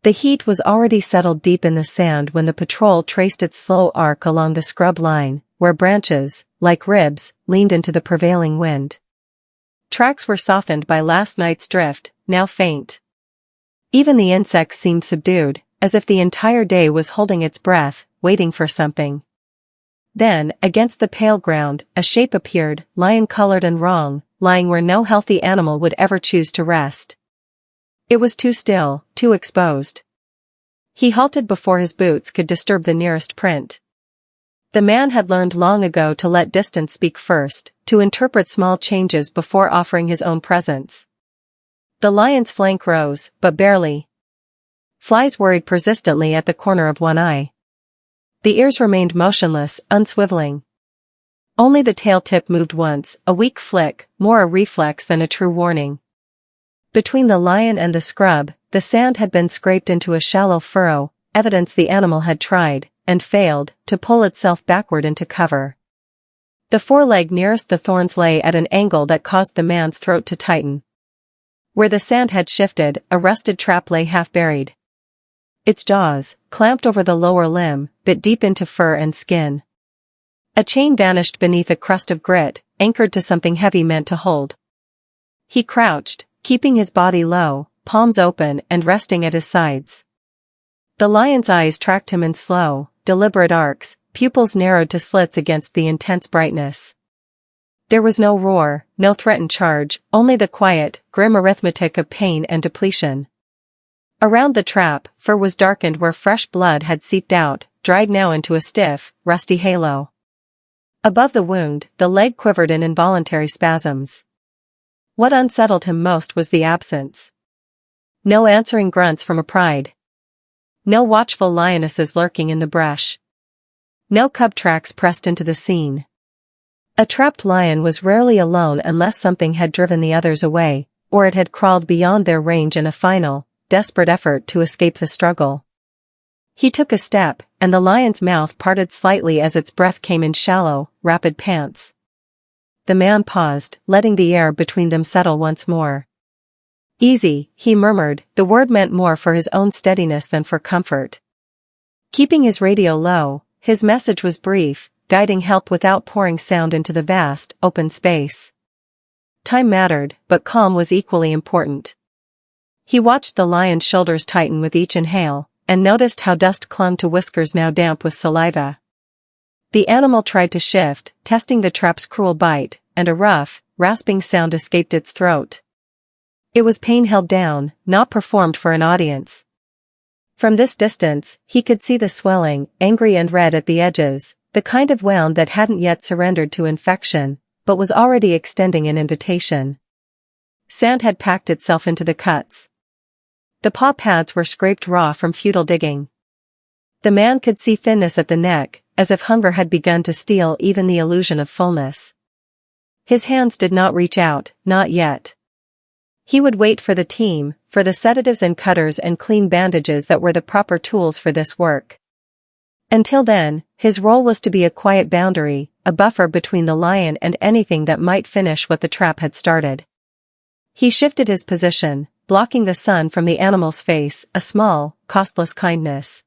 The heat was already settled deep in the sand when the patrol traced its slow arc along the scrub line, where branches, like ribs, leaned into the prevailing wind. Tracks were softened by last night's drift, now faint. Even the insects seemed subdued, as if the entire day was holding its breath, waiting for something. Then, against the pale ground, a shape appeared, lion-colored and wrong, lying where no healthy animal would ever choose to rest. It was too still, too exposed. He halted before his boots could disturb the nearest print. The man had learned long ago to let distance speak first, to interpret small changes before offering his own presence. The lion's flank rose, but barely. Flies worried persistently at the corner of one eye. The ears remained motionless, unswiveling. Only the tail tip moved once, a weak flick, more a reflex than a true warning. Between the lion and the scrub, the sand had been scraped into a shallow furrow, evidence the animal had tried, and failed, to pull itself backward into cover. The foreleg nearest the thorns lay at an angle that caused the man's throat to tighten. Where the sand had shifted, a rusted trap lay half buried. Its jaws, clamped over the lower limb, bit deep into fur and skin. A chain vanished beneath a crust of grit, anchored to something heavy meant to hold. He crouched, keeping his body low, palms open and resting at his sides. The lion's eyes tracked him in slow, deliberate arcs, pupils narrowed to slits against the intense brightness. There was no roar, no threatened charge, only the quiet, grim arithmetic of pain and depletion. Around the trap, fur was darkened where fresh blood had seeped out, dried now into a stiff, rusty halo. Above the wound, the leg quivered in involuntary spasms. What unsettled him most was the absence. No answering grunts from a pride. No watchful lionesses lurking in the brush. No cub tracks pressed into the scene. A trapped lion was rarely alone unless something had driven the others away, or it had crawled beyond their range in a final, desperate effort to escape the struggle. He took a step, and the lion's mouth parted slightly as its breath came in shallow, rapid pants. The man paused, letting the air between them settle once more. "Easy," he murmured, the word meant more for his own steadiness than for comfort. Keeping his radio low, his message was brief, guiding help without pouring sound into the vast, open space. Time mattered, but calm was equally important. He watched the lion's shoulders tighten with each inhale, and noticed how dust clung to whiskers now damp with saliva. The animal tried to shift, testing the trap's cruel bite, and a rough, rasping sound escaped its throat. It was pain held down, not performed for an audience. From this distance, he could see the swelling, angry and red at the edges, the kind of wound that hadn't yet surrendered to infection, but was already extending an invitation. Sand had packed itself into the cuts. The paw pads were scraped raw from futile digging. The man could see thinness at the neck, as if hunger had begun to steal even the illusion of fullness. His hands did not reach out, not yet. He would wait for the team, for the sedatives and cutters and clean bandages that were the proper tools for this work. Until then, his role was to be a quiet boundary, a buffer between the lion and anything that might finish what the trap had started. He shifted his position, blocking the sun from the animal's face, a small, costless kindness.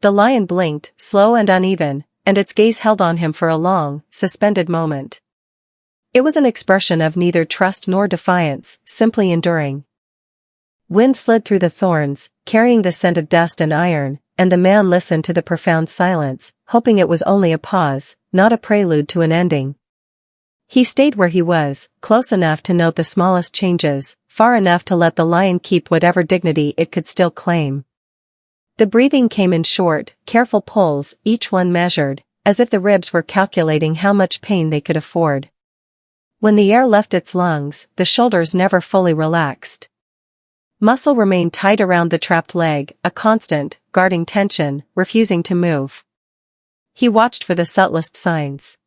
The lion blinked, slow and uneven, and its gaze held on him for a long, suspended moment. It was an expression of neither trust nor defiance, simply enduring. Wind slid through the thorns, carrying the scent of dust and iron, and the man listened to the profound silence, hoping it was only a pause, not a prelude to an ending. He stayed where he was, close enough to note the smallest changes, far enough to let the lion keep whatever dignity it could still claim. The breathing came in short, careful pulls, each one measured, as if the ribs were calculating how much pain they could afford. When the air left its lungs, the shoulders never fully relaxed. Muscle remained tight around the trapped leg, a constant, guarding tension, refusing to move. He watched for the subtlest signs.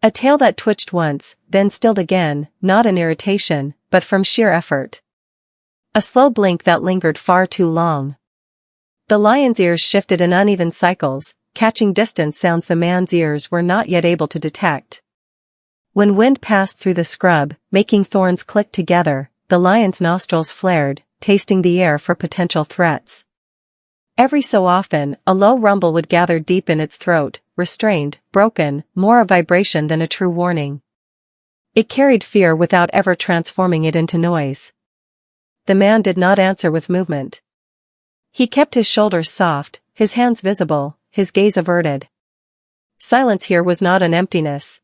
A tail that twitched once, then stilled again, not in irritation, but from sheer effort. A slow blink that lingered far too long. The lion's ears shifted in uneven cycles, catching distant sounds the man's ears were not yet able to detect. When wind passed through the scrub, making thorns click together, the lion's nostrils flared, tasting the air for potential threats. Every so often, a low rumble would gather deep in its throat, restrained, broken, more a vibration than a true warning. It carried fear without ever transforming it into noise. The man did not answer with movement. He kept his shoulders soft, his hands visible, his gaze averted. Silence here was not an emptiness.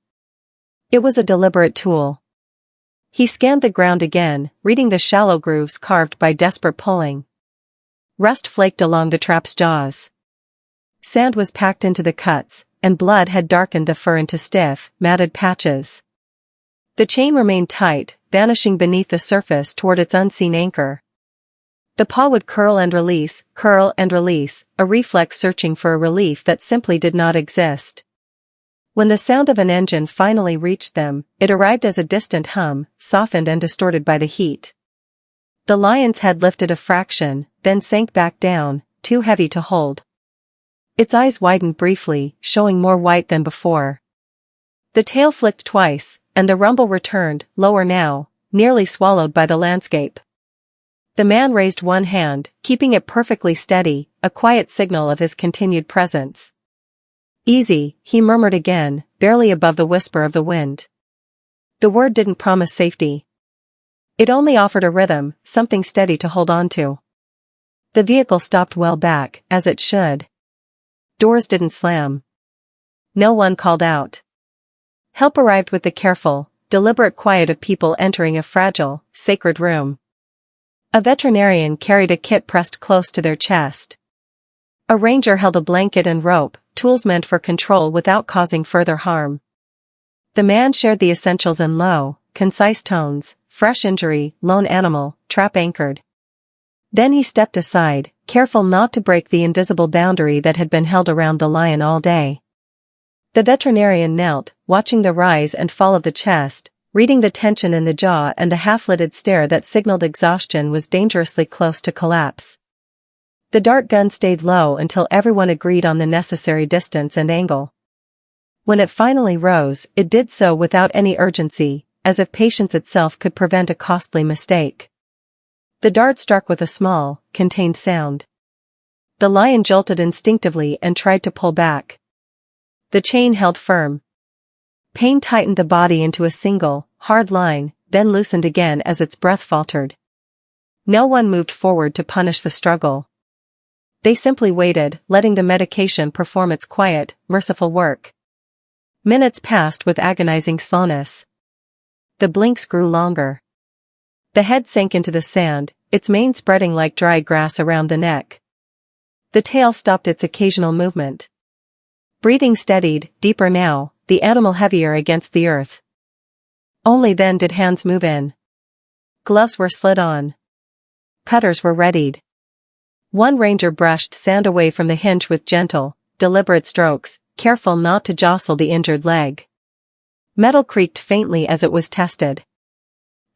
It was a deliberate tool. He scanned the ground again, reading the shallow grooves carved by desperate pulling. Rust flaked along the trap's jaws. Sand was packed into the cuts, and blood had darkened the fur into stiff, matted patches. The chain remained tight, vanishing beneath the surface toward its unseen anchor. The paw would curl and release, a reflex searching for a relief that simply did not exist. When the sound of an engine finally reached them, it arrived as a distant hum, softened and distorted by the heat. The lion's head lifted a fraction, then sank back down, too heavy to hold. Its eyes widened briefly, showing more white than before. The tail flicked twice, and the rumble returned, lower now, nearly swallowed by the landscape. The man raised one hand, keeping it perfectly steady, a quiet signal of his continued presence. "Easy," he murmured again, barely above the whisper of the wind. The word didn't promise safety. It only offered a rhythm, something steady to hold on to. The vehicle stopped well back, as it should. Doors didn't slam. No one called out. Help arrived with the careful, deliberate quiet of people entering a fragile, sacred room. A veterinarian carried a kit pressed close to their chest. A ranger held a blanket and rope, tools meant for control without causing further harm. The man shared the essentials in low, concise tones: fresh injury, lone animal, trap anchored. Then he stepped aside, careful not to break the invisible boundary that had been held around the lion all day. The veterinarian knelt, watching the rise and fall of the chest, reading the tension in the jaw and the half-lidded stare that signaled exhaustion was dangerously close to collapse. The dart gun stayed low until everyone agreed on the necessary distance and angle. When it finally rose, it did so without any urgency, as if patience itself could prevent a costly mistake. The dart struck with a small, contained sound. The lion jolted instinctively and tried to pull back. The chain held firm. Pain tightened the body into a single, hard line, then loosened again as its breath faltered. No one moved forward to punish the struggle. They simply waited, letting the medication perform its quiet, merciful work. Minutes passed with agonizing slowness. The blinks grew longer. The head sank into the sand, its mane spreading like dry grass around the neck. The tail stopped its occasional movement. Breathing steadied, deeper now, the animal heavier against the earth. Only then did hands move in. Gloves were slid on. Cutters were readied. One ranger brushed sand away from the hinge with gentle, deliberate strokes, careful not to jostle the injured leg. Metal creaked faintly as it was tested.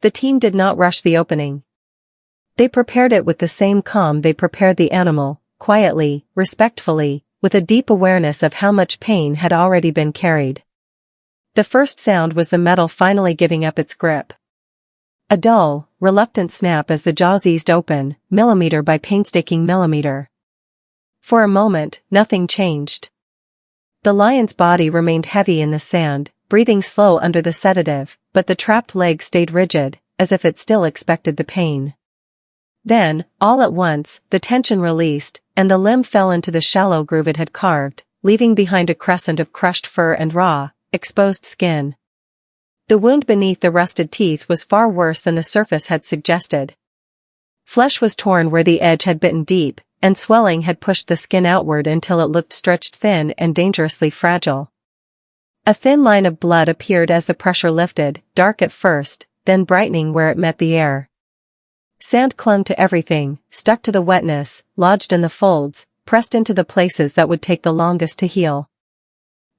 The team did not rush the opening. They prepared it with the same calm they prepared the animal, quietly, respectfully, with a deep awareness of how much pain had already been carried. The first sound was the metal finally giving up its grip. A dull, reluctant snap as the jaws eased open, millimeter by painstaking millimeter. For a moment, nothing changed. The lion's body remained heavy in the sand, breathing slow under the sedative, but the trapped leg stayed rigid, as if it still expected the pain. Then, all at once, the tension released, and the limb fell into the shallow groove it had carved, leaving behind a crescent of crushed fur and raw, exposed skin. The wound beneath the rusted teeth was far worse than the surface had suggested. Flesh was torn where the edge had bitten deep, and swelling had pushed the skin outward until it looked stretched thin and dangerously fragile. A thin line of blood appeared as the pressure lifted, dark at first, then brightening where it met the air. Sand clung to everything, stuck to the wetness, lodged in the folds, pressed into the places that would take the longest to heal.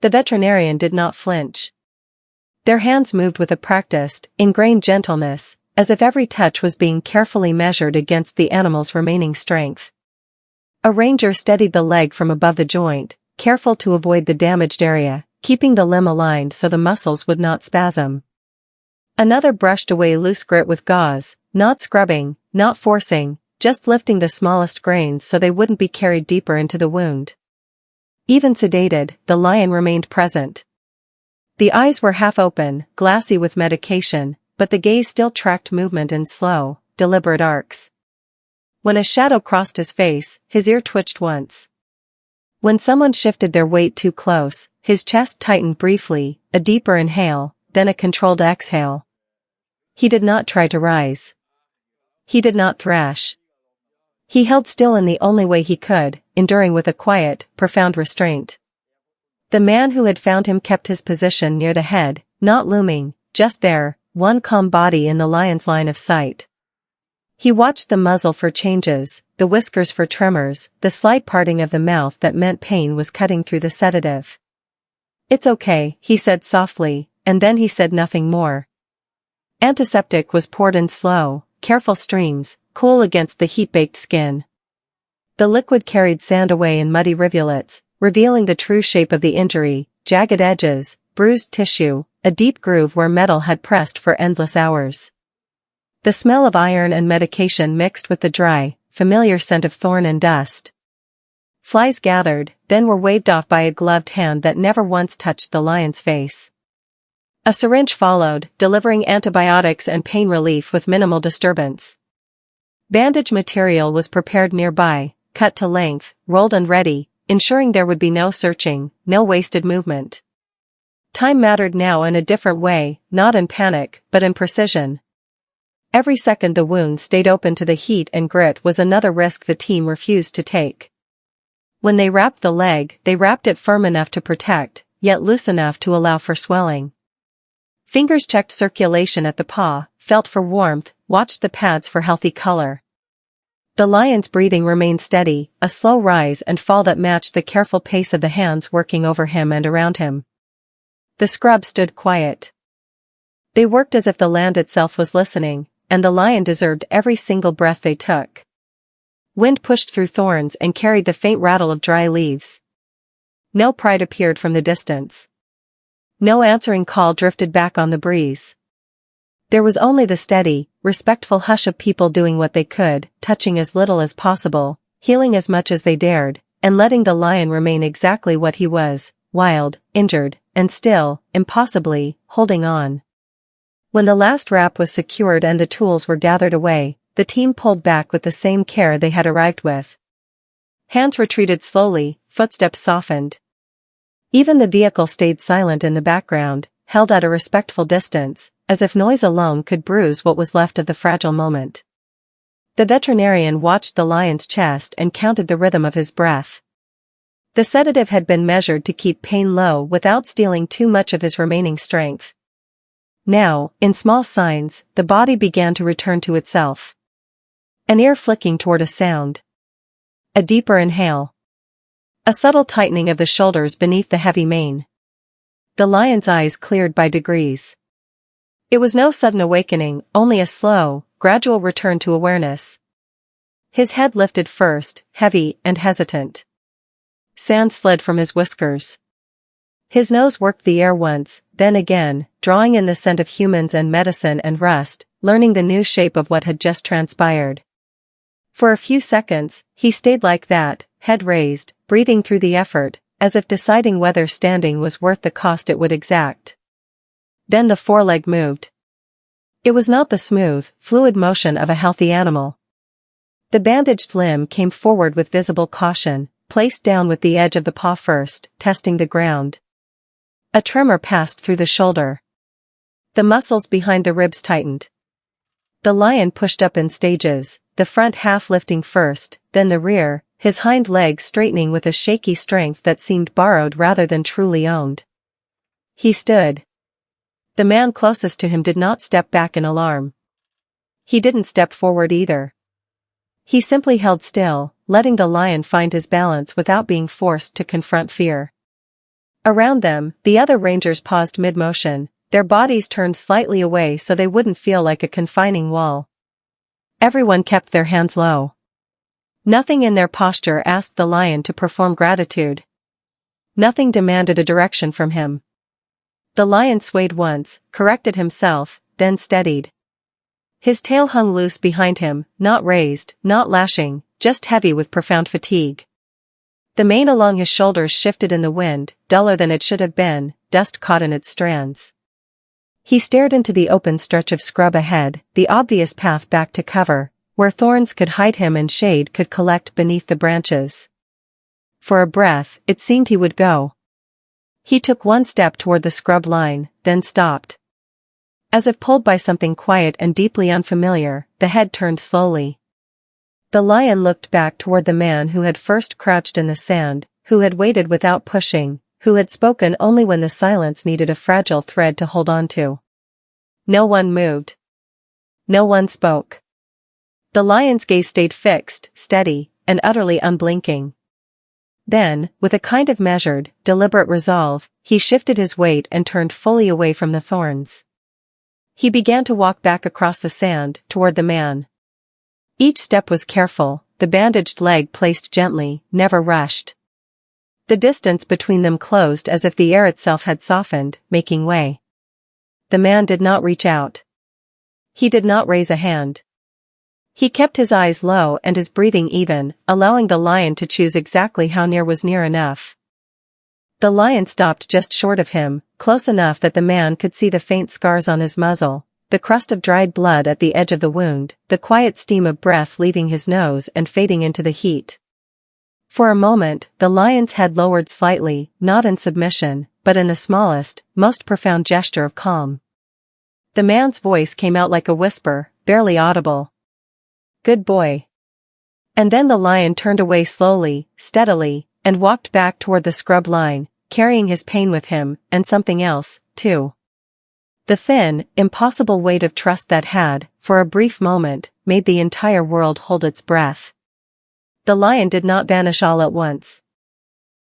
The veterinarian did not flinch. Their hands moved with a practiced, ingrained gentleness, as if every touch was being carefully measured against the animal's remaining strength. A ranger steadied the leg from above the joint, careful to avoid the damaged area, keeping the limb aligned so the muscles would not spasm. Another brushed away loose grit with gauze, not scrubbing, not forcing, just lifting the smallest grains so they wouldn't be carried deeper into the wound. Even sedated, the lion remained present. The eyes were half open, glassy with medication, but the gaze still tracked movement in slow, deliberate arcs. When a shadow crossed his face, his ear twitched once. When someone shifted their weight too close, his chest tightened briefly, a deeper inhale, then a controlled exhale. He did not try to rise. He did not thrash. He held still in the only way he could, enduring with a quiet, profound restraint. The man who had found him kept his position near the head, not looming, just there, one calm body in the lion's line of sight. He watched the muzzle for changes, the whiskers for tremors, the slight parting of the mouth that meant pain was cutting through the sedative. "It's okay," he said softly, and then he said nothing more. Antiseptic was poured in slow, careful streams, cool against the heat-baked skin. The liquid carried sand away in muddy rivulets, revealing the true shape of the injury, jagged edges, bruised tissue, a deep groove where metal had pressed for endless hours. The smell of iron and medication mixed with the dry, familiar scent of thorn and dust. Flies gathered, then were waved off by a gloved hand that never once touched the lion's face. A syringe followed, delivering antibiotics and pain relief with minimal disturbance. Bandage material was prepared nearby, cut to length, rolled and ready, ensuring there would be no searching, no wasted movement. Time mattered now in a different way, not in panic, but in precision. Every second the wound stayed open to the heat and grit was another risk the team refused to take. When they wrapped the leg, they wrapped it firm enough to protect, yet loose enough to allow for swelling. Fingers checked circulation at the paw, felt for warmth, watched the pads for healthy color. The lion's breathing remained steady, a slow rise and fall that matched the careful pace of the hands working over him and around him. The scrub stood quiet. They worked as if the land itself was listening, and the lion deserved every single breath they took. Wind pushed through thorns and carried the faint rattle of dry leaves. No pride appeared from the distance. No answering call drifted back on the breeze. There was only the steady, respectful hush of people doing what they could, touching as little as possible, healing as much as they dared, and letting the lion remain exactly what he was, wild, injured, and still, impossibly, holding on. When the last wrap was secured and the tools were gathered away, the team pulled back with the same care they had arrived with. Hands retreated slowly, footsteps softened. Even the vehicle stayed silent in the background, held at a respectful distance, as if noise alone could bruise what was left of the fragile moment. The veterinarian watched the lion's chest and counted the rhythm of his breath. The sedative had been measured to keep pain low without stealing too much of his remaining strength. Now, in small signs, the body began to return to itself. An ear flicking toward a sound. A deeper inhale. A subtle tightening of the shoulders beneath the heavy mane. The lion's eyes cleared by degrees. It was no sudden awakening, only a slow, gradual return to awareness. His head lifted first, heavy and hesitant. Sand slid from his whiskers. His nose worked the air once, then again, drawing in the scent of humans and medicine and rust, learning the new shape of what had just transpired. For a few seconds, he stayed like that, head raised, breathing through the effort, as if deciding whether standing was worth the cost it would exact. Then the foreleg moved. It was not the smooth, fluid motion of a healthy animal. The bandaged limb came forward with visible caution, placed down with the edge of the paw first, testing the ground. A tremor passed through the shoulder. The muscles behind the ribs tightened. The lion pushed up in stages, the front half lifting first, then the rear, his hind legs straightening with a shaky strength that seemed borrowed rather than truly owned. He stood. The man closest to him did not step back in alarm. He didn't step forward either. He simply held still, letting the lion find his balance without being forced to confront fear. Around them, the other rangers paused mid-motion, their bodies turned slightly away so they wouldn't feel like a confining wall. Everyone kept their hands low. Nothing in their posture asked the lion to perform gratitude. Nothing demanded a direction from him. The lion swayed once, corrected himself, then steadied. His tail hung loose behind him, not raised, not lashing, just heavy with profound fatigue. The mane along his shoulders shifted in the wind, duller than it should have been, dust caught in its strands. He stared into the open stretch of scrub ahead, the obvious path back to cover, where thorns could hide him and shade could collect beneath the branches. For a breath, it seemed he would go. He took one step toward the scrub line, then stopped. As if pulled by something quiet and deeply unfamiliar, the head turned slowly. The lion looked back toward the man who had first crouched in the sand, who had waited without pushing, who had spoken only when the silence needed a fragile thread to hold on to. No one moved. No one spoke. The lion's gaze stayed fixed, steady, and utterly unblinking. Then, with a kind of measured, deliberate resolve, he shifted his weight and turned fully away from the thorns. He began to walk back across the sand, toward the man. Each step was careful, the bandaged leg placed gently, never rushed. The distance between them closed as if the air itself had softened, making way. The man did not reach out. He did not raise a hand. He kept his eyes low and his breathing even, allowing the lion to choose exactly how near was near enough. The lion stopped just short of him, close enough that the man could see the faint scars on his muzzle, the crust of dried blood at the edge of the wound, the quiet steam of breath leaving his nose and fading into the heat. For a moment, the lion's head lowered slightly, not in submission, but in the smallest, most profound gesture of calm. The man's voice came out like a whisper, barely audible. "Good boy." And then the lion turned away slowly, steadily, and walked back toward the scrub line, carrying his pain with him, and something else, too. The thin, impossible weight of trust that had, for a brief moment, made the entire world hold its breath. The lion did not vanish all at once.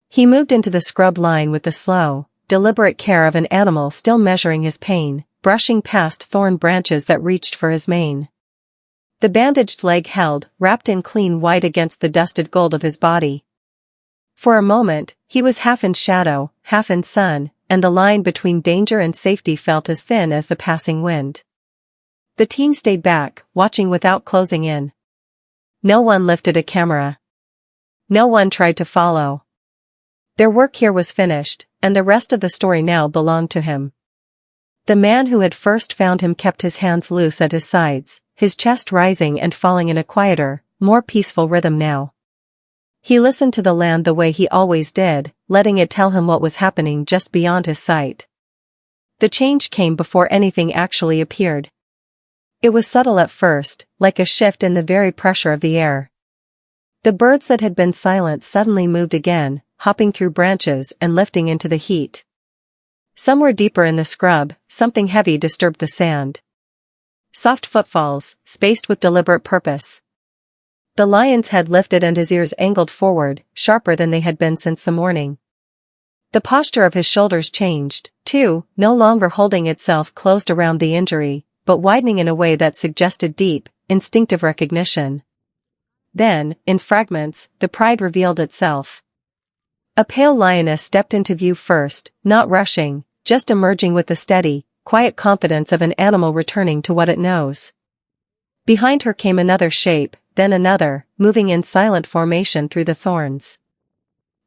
He moved into the scrub line with the slow, deliberate care of an animal still measuring his pain, brushing past thorn branches that reached for his mane. The bandaged leg held, wrapped in clean white against the dusted gold of his body. For a moment, he was half in shadow, half in sun, and the line between danger and safety felt as thin as the passing wind. The team stayed back, watching without closing in. No one lifted a camera. No one tried to follow. Their work here was finished, and the rest of the story now belonged to him. The man who had first found him kept his hands loose at his sides, his chest rising and falling in a quieter, more peaceful rhythm now. He listened to the land the way he always did, letting it tell him what was happening just beyond his sight. The change came before anything actually appeared. It was subtle at first, like a shift in the very pressure of the air. The birds that had been silent suddenly moved again, hopping through branches and lifting into the heat. Somewhere deeper in the scrub, something heavy disturbed the sand. Soft footfalls, spaced with deliberate purpose. The lion's head lifted and his ears angled forward, sharper than they had been since the morning. The posture of his shoulders changed, too, no longer holding itself closed around the injury, but widening in a way that suggested deep, instinctive recognition. Then, in fragments, the pride revealed itself. A pale lioness stepped into view first, not rushing, just emerging with the steady, quiet confidence of an animal returning to what it knows. Behind her came another shape, then another, moving in silent formation through the thorns.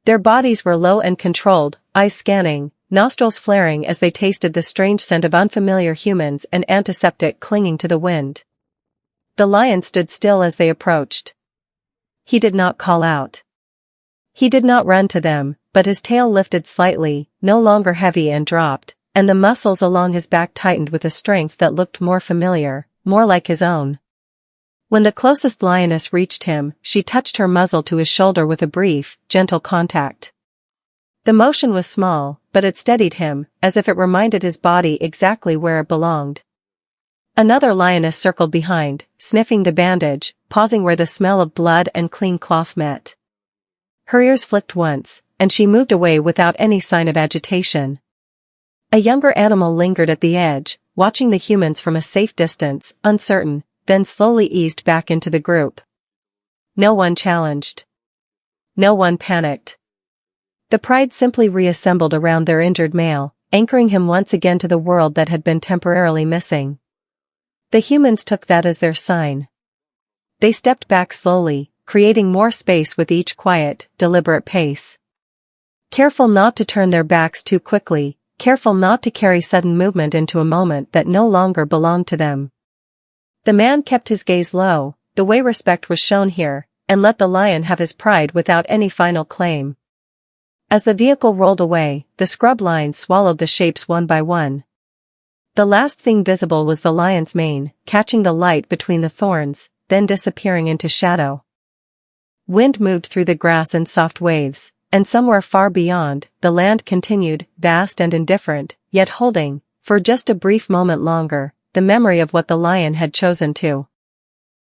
Their bodies were low and controlled, eyes scanning, nostrils flaring as they tasted the strange scent of unfamiliar humans and antiseptic clinging to the wind. The lion stood still as they approached. He did not call out. He did not run to them, but his tail lifted slightly, no longer heavy and dropped, and the muscles along his back tightened with a strength that looked more familiar, more like his own. When the closest lioness reached him, she touched her muzzle to his shoulder with a brief, gentle contact. The motion was small, but it steadied him, as if it reminded his body exactly where it belonged. Another lioness circled behind, sniffing the bandage, pausing where the smell of blood and clean cloth met. Her ears flicked once, and she moved away without any sign of agitation. A younger animal lingered at the edge, watching the humans from a safe distance, uncertain, then slowly eased back into the group. No one challenged. No one panicked. The pride simply reassembled around their injured male, anchoring him once again to the world that had been temporarily missing. The humans took that as their sign. They stepped back slowly, creating more space with each quiet, deliberate pace. Careful not to turn their backs too quickly, careful not to carry sudden movement into a moment that no longer belonged to them. The man kept his gaze low, the way respect was shown here, and let the lion have his pride without any final claim. As the vehicle rolled away, the scrub line swallowed the shapes one by one. The last thing visible was the lion's mane, catching the light between the thorns, then disappearing into shadow. Wind moved through the grass in soft waves, and somewhere far beyond, the land continued, vast and indifferent, yet holding, for just a brief moment longer, the memory of what the lion had chosen to.